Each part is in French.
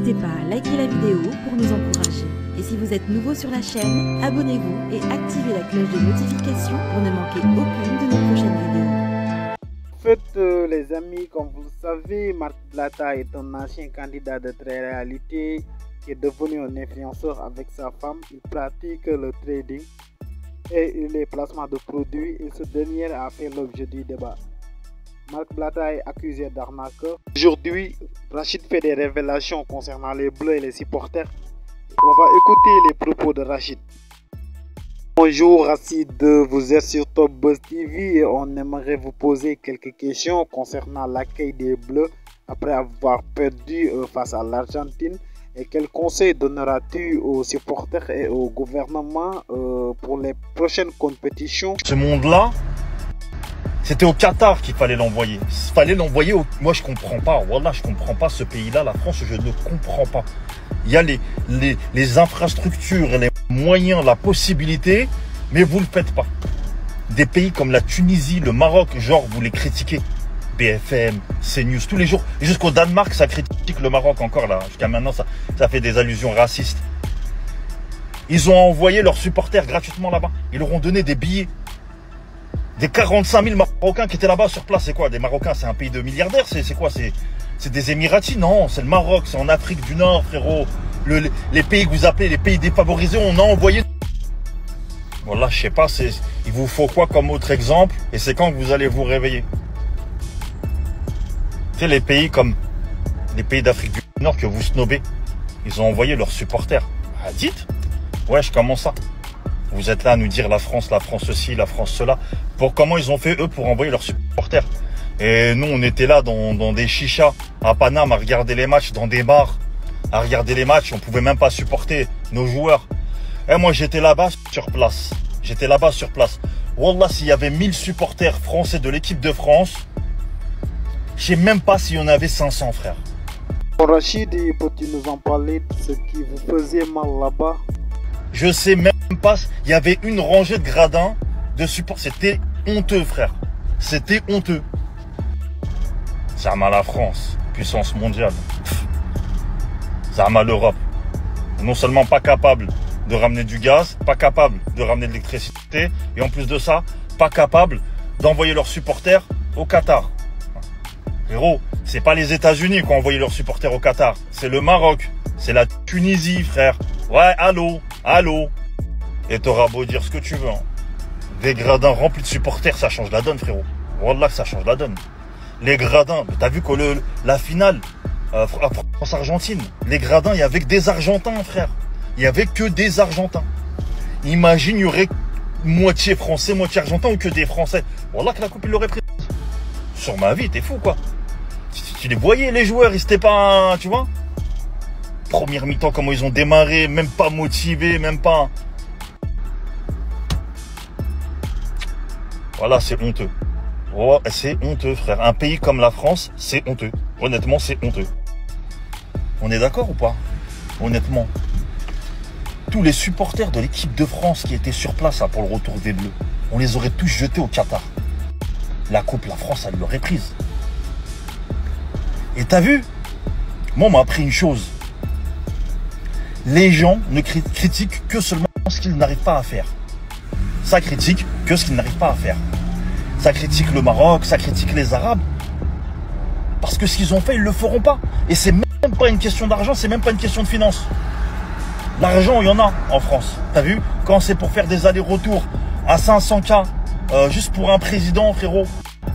N'hésitez pas à liker la vidéo pour nous encourager. Et si vous êtes nouveau sur la chaîne, abonnez-vous et activez la cloche de notification pour ne manquer aucune de nos prochaines vidéos. En fait, les amis, comme vous le savez, Marc Blatta est un ancien candidat de télé-réalité qui est devenu un influenceur avec sa femme. Il pratique le trading et les placements de produits et ce dernier a fait l'objet du débat. Marc Blatta est accusé d'arnaqueur. Aujourd'hui, Rachid fait des révélations concernant les Bleus et les supporters. On va écouter les propos de Rachid. Bonjour Rachid, vous êtes sur Top Buzz TV et on aimerait vous poser quelques questions concernant l'accueil des Bleus après avoir perdu face à l'Argentine. Et quels conseils donneras-tu aux supporters et au gouvernement pour les prochaines compétitions? Ce monde-là, c'était au Qatar qu'il fallait l'envoyer. Il fallait l'envoyer au... Moi, je comprends pas. Wallah, je comprends pas ce pays-là. La France, je ne comprends pas. Il y a les infrastructures, les moyens, la possibilité, mais vous ne le faites pas. Des pays comme la Tunisie, le Maroc, genre, vous les critiquez. BFM, CNews, tous les jours. Jusqu'au Danemark, ça critique le Maroc encore là. Jusqu'à maintenant, ça fait des allusions racistes. Ils ont envoyé leurs supporters gratuitement là-bas. Ils leur ont donné des billets. Des 45 000 Marocains qui étaient là-bas sur place. C'est quoi? Des Marocains, c'est un pays de milliardaires? C'est quoi? C'est des Émiratis? Non, c'est le Maroc, c'est en Afrique du Nord, frérot. Les pays que vous appelez les pays défavorisés, on a envoyé... Voilà, je sais pas, il vous faut quoi comme autre exemple? Et c'est quand que vous allez vous réveiller? Tu sais, les pays comme les pays d'Afrique du Nord que vous snobez, ils ont envoyé leurs supporters. Ah, dites? Wesh, comment ça? Vous êtes là à nous dire la France ceci, la France cela. Comment ils ont fait, eux, pour envoyer leurs supporters? Et nous, on était là dans des chichas à Paname à regarder les matchs, dans des bars, à regarder les matchs. On pouvait même pas supporter nos joueurs. Et moi, j'étais là-bas sur place. J'étais là-bas sur place. Wallah, s'il y avait 1000 supporters français de l'équipe de France, je sais même pas s'il y en avait 500, frère. Rachid, peux-tu nous en parler de ce qui vous faisait mal là-bas? Je sais même pas, il y avait une rangée de gradins de support. C'était honteux, frère. C'était honteux. Ça a mal la France, puissance mondiale. Ça a mal l'Europe. Non seulement pas capable de ramener du gaz, pas capable de ramener de l'électricité, et en plus de ça, pas capable d'envoyer leurs supporters au Qatar. Frérot, c'est pas les États-Unis qui ont envoyé leurs supporters au Qatar, c'est le Maroc, c'est la Tunisie, frère. Ouais, allô. Et t'auras beau dire ce que tu veux. Hein. Des gradins remplis de supporters, ça change la donne, frérot. Wallah, ça change la donne. Les gradins, t'as vu que la finale, France-Argentine, les gradins, il y avait que des Argentins, frère. Il y avait que des Argentins. Imagine, il y aurait moitié Français, moitié Argentin ou que des Français. Wallah, que la coupe, il l'aurait prise. Sur ma vie, t'es fou, quoi. Tu les voyais, les joueurs, ils étaient pas, tu vois. Première mi-temps, comment ils ont démarré, même pas motivés, même pas... Voilà, c'est honteux. Oh, c'est honteux, frère. Un pays comme la France, c'est honteux. Honnêtement, c'est honteux. On est d'accord ou pas? Honnêtement. Tous les supporters de l'équipe de France qui étaient sur place là, pour le retour des Bleus, on les aurait tous jetés au Qatar. La coupe, la France, elle l'aurait prise. Et t'as vu? Moi, on m'a appris une chose. Les gens ne critiquent que seulement ce qu'ils n'arrivent pas à faire. Ça critique que ce qu'ils n'arrivent pas à faire. Ça critique le Maroc, ça critique les Arabes. Parce que ce qu'ils ont fait, ils ne le feront pas. Et c'est même pas une question d'argent, c'est même pas une question de finance. L'argent, il y en a en France. T'as vu? Quand c'est pour faire des allers-retours à 500K, juste pour un président, frérot,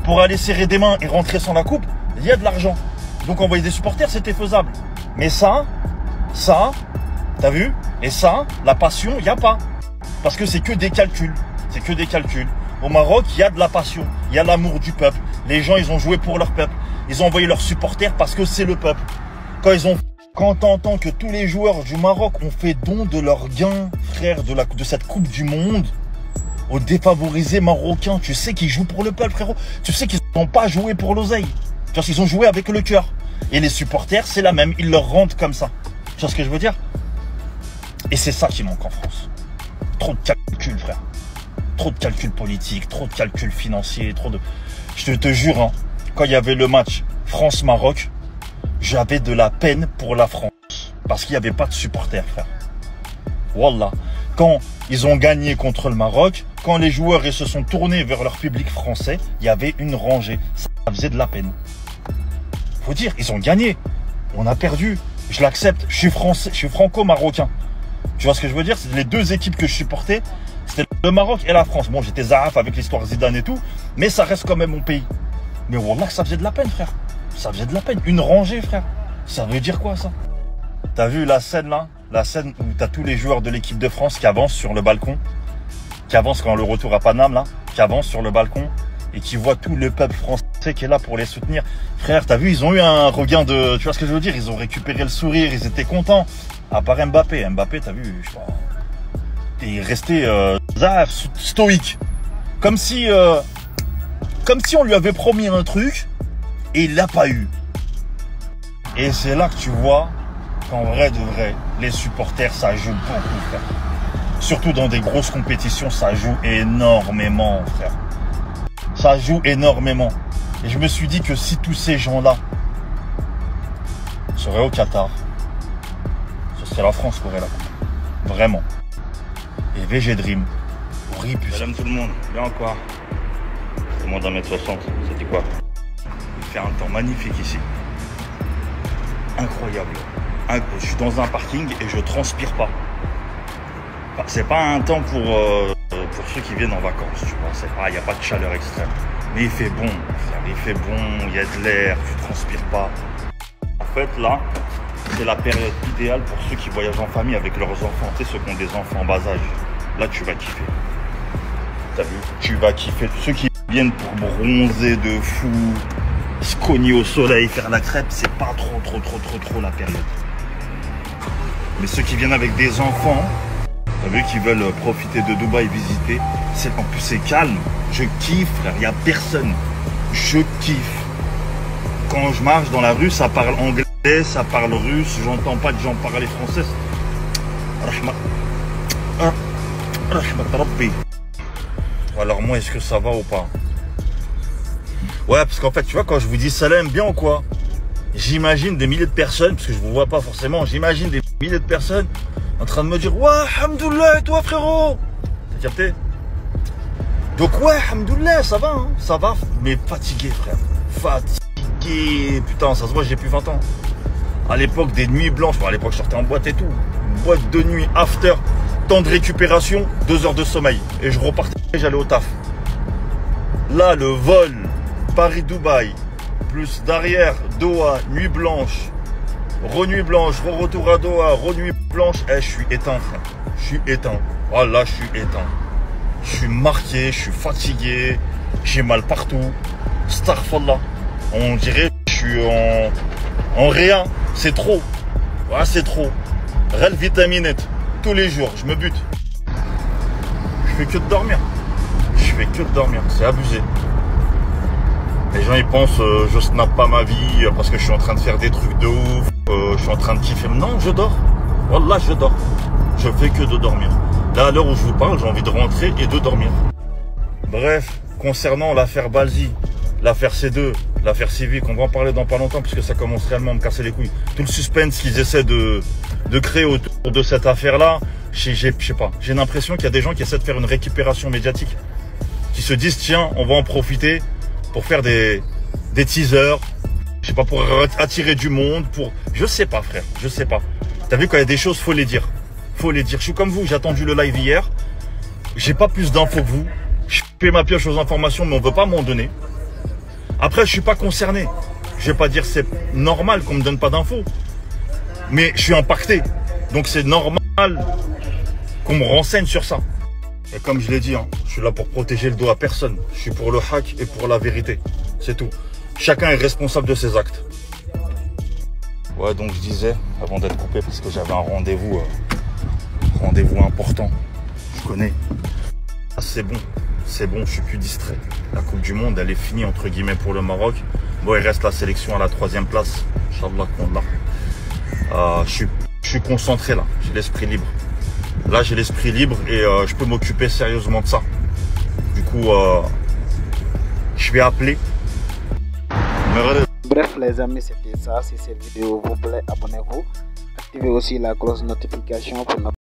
pour aller serrer des mains et rentrer sans la coupe, il y a de l'argent. Donc envoyer des supporters, c'était faisable. Mais ça, t'as vu? Et ça, la passion, il n'y a pas. Parce que c'est que des calculs. C'est que des calculs. Au Maroc, il y a de la passion. Il y a l'amour du peuple. Les gens, ils ont joué pour leur peuple. Ils ont envoyé leurs supporters parce que c'est le peuple. Quand t'entends que tous les joueurs du Maroc ont fait don de leurs gains, frère, de cette Coupe du Monde, aux défavorisés marocains, tu sais qu'ils jouent pour le peuple, frérot. Tu sais qu'ils n'ont pas joué pour l'oseille. Parce qu'ils ont joué avec le cœur. Et les supporters, c'est la même. Ils leur rendent comme ça. Tu vois ce que je veux dire? Et c'est ça qui manque en France. Trop de calculs, frère. Trop de calculs politiques, trop de calculs financiers, trop de... Je te jure, hein, quand il y avait le match France-Maroc, j'avais de la peine pour la France. Parce qu'il n'y avait pas de supporters, frère. Wallah. Quand ils ont gagné contre le Maroc, quand les joueurs ils se sont tournés vers leur public français, il y avait une rangée. Ça faisait de la peine. Faut dire, ils ont gagné. On a perdu. Je l'accepte. Je suis français, je suis franco-marocain. Tu vois ce que je veux dire? C'est les deux équipes que je supportais. C'était le Maroc et la France. Bon, j'étais Zaraf avec l'histoire Zidane et tout, mais ça reste quand même mon pays. Mais wallah, ça faisait de la peine, frère. Ça faisait de la peine. Une rangée, frère. Ça veut dire quoi, ça? T'as vu la scène, là? La scène où t'as tous les joueurs de l'équipe de France qui avancent sur le balcon, qui avancent quand le retour à Paname, là, qui avancent sur le balcon et qui voient tout le peuple français qui est là pour les soutenir. Frère, t'as vu, ils ont eu un regain de... Tu vois ce que je veux dire? Ils ont récupéré le sourire, ils étaient contents. À part Mbappé. Mbappé, t'as vu, je sais pas... Il est resté stoïque. Comme si on lui avait promis un truc et il l'a pas eu. Et c'est là que tu vois qu'en vrai de vrai, les supporters, ça joue beaucoup, frère. Surtout dans des grosses compétitions, ça joue énormément, frère. Ça joue énormément. Et je me suis dit que si tous ces gens-là seraient au Qatar, ce serait la France qui aurait la coupe. Vraiment. Et VG Dream, horrible. Salam tout le monde, bien encore. C'est moins d'1m60, c'était quoi? Il fait un temps magnifique ici. Incroyable. Je suis dans un parking et je transpire pas. Enfin, c'est pas un temps pour ceux qui viennent en vacances, tu vois. Il n'y a pas de chaleur extrême. Mais il fait bon, frère, il fait bon, il y a de l'air, tu transpires pas. En fait, là, c'est la période idéale pour ceux qui voyagent en famille avec leurs enfants. Tu sais, ceux qui ont des enfants en bas âge. Là, tu vas kiffer. T'as vu? Tu vas kiffer. Ceux qui viennent pour bronzer de fou, se cogner au soleil, faire la crêpe, c'est pas trop la période. Mais ceux qui viennent avec des enfants, t'as vu, qui veulent profiter de Dubaï, visiter, en plus c'est calme. Je kiffe, frère, il n'y a personne. Je kiffe. Quand je marche dans la rue, ça parle anglais, ça parle russe, j'entends pas de gens parler français. Alors moi, est-ce que ça va ou pas? Ouais, parce qu'en fait, tu vois, quand je vous dis salam, bien ou quoi? J'imagine des milliers de personnes, parce que je vous vois pas forcément, j'imagine des milliers de personnes en train de me dire ouais, hamdoullah, et toi frérot? T'as capté? Donc ouais, hamdoullah, ça va, hein, ça va, mais fatigué, frère. Fatigué, putain, ça se voit, j'ai plus 20 ans. À l'époque des nuits blanches, bon, à l'époque je sortais en boîte et tout. Boîte de nuit, after, temps de récupération, 2 heures de sommeil. Et je repartais, j'allais au taf. Là, le vol Paris-Dubaï, plus derrière, Doha, nuit blanche, re-nuit blanche, re-retour à Doha, re-nuit blanche. Je suis éteint, frère. Je suis éteint. Oh là, je suis éteint. Je suis marqué, je suis fatigué, j'ai mal partout. Starfallah. On dirait que je suis en réa. C'est trop. Ouais, c'est trop. Rel vitaminette. Tous les jours, je me bute. Je fais que de dormir. Je fais que de dormir. C'est abusé. Les gens ils pensent je snap pas ma vie parce que je suis en train de faire des trucs de ouf, je suis en train de kiffer. Non, je dors. Wallah, je dors. Je fais que de dormir. Là, à l'heure où je vous parle, j'ai envie de rentrer et de dormir. Bref, concernant l'affaire Balzi, l'affaire C2, l'affaire Civic, on va en parler dans pas longtemps parce que ça commence réellement à me casser les couilles. Tout le suspense qu'ils essaient de créer autour de cette affaire-là, je sais pas. J'ai l'impression qu'il y a des gens qui essaient de faire une récupération médiatique, qui se disent tiens, on va en profiter pour faire des teasers, je sais pas, pour attirer du monde, pour... Je sais pas, frère, je sais pas. T'as vu, quand il y a des choses, faut les dire. Faut les dire. Je suis comme vous, j'ai attendu le live hier. J'ai pas plus d'infos que vous. Je fais ma pioche aux informations, mais on veut pas m'en donner. Après, je suis pas concerné. Je vais pas dire c'est normal qu'on me donne pas d'infos. Mais je suis impacté. Donc c'est normal qu'on me renseigne sur ça. Et comme je l'ai dit, hein, je suis là pour protéger le dos à personne. Je suis pour le hack et pour la vérité. C'est tout. Chacun est responsable de ses actes. Ouais, donc je disais, avant d'être coupé, parce que j'avais un rendez-vous important. Je connais. Ah, c'est bon, je suis plus distrait. La Coupe du Monde, elle est finie, entre guillemets, pour le Maroc. Bon, il reste la sélection à la 3e place. Inch'Allah qu'on l'a. Je suis concentré là, j'ai l'esprit libre. Là, j'ai l'esprit libre et je peux m'occuper sérieusement de ça. Du coup, je vais appeler. Bref, les amis, c'était ça. Si cette vidéo vous plaît, abonnez-vous. activez aussi la cloche de notification pour ne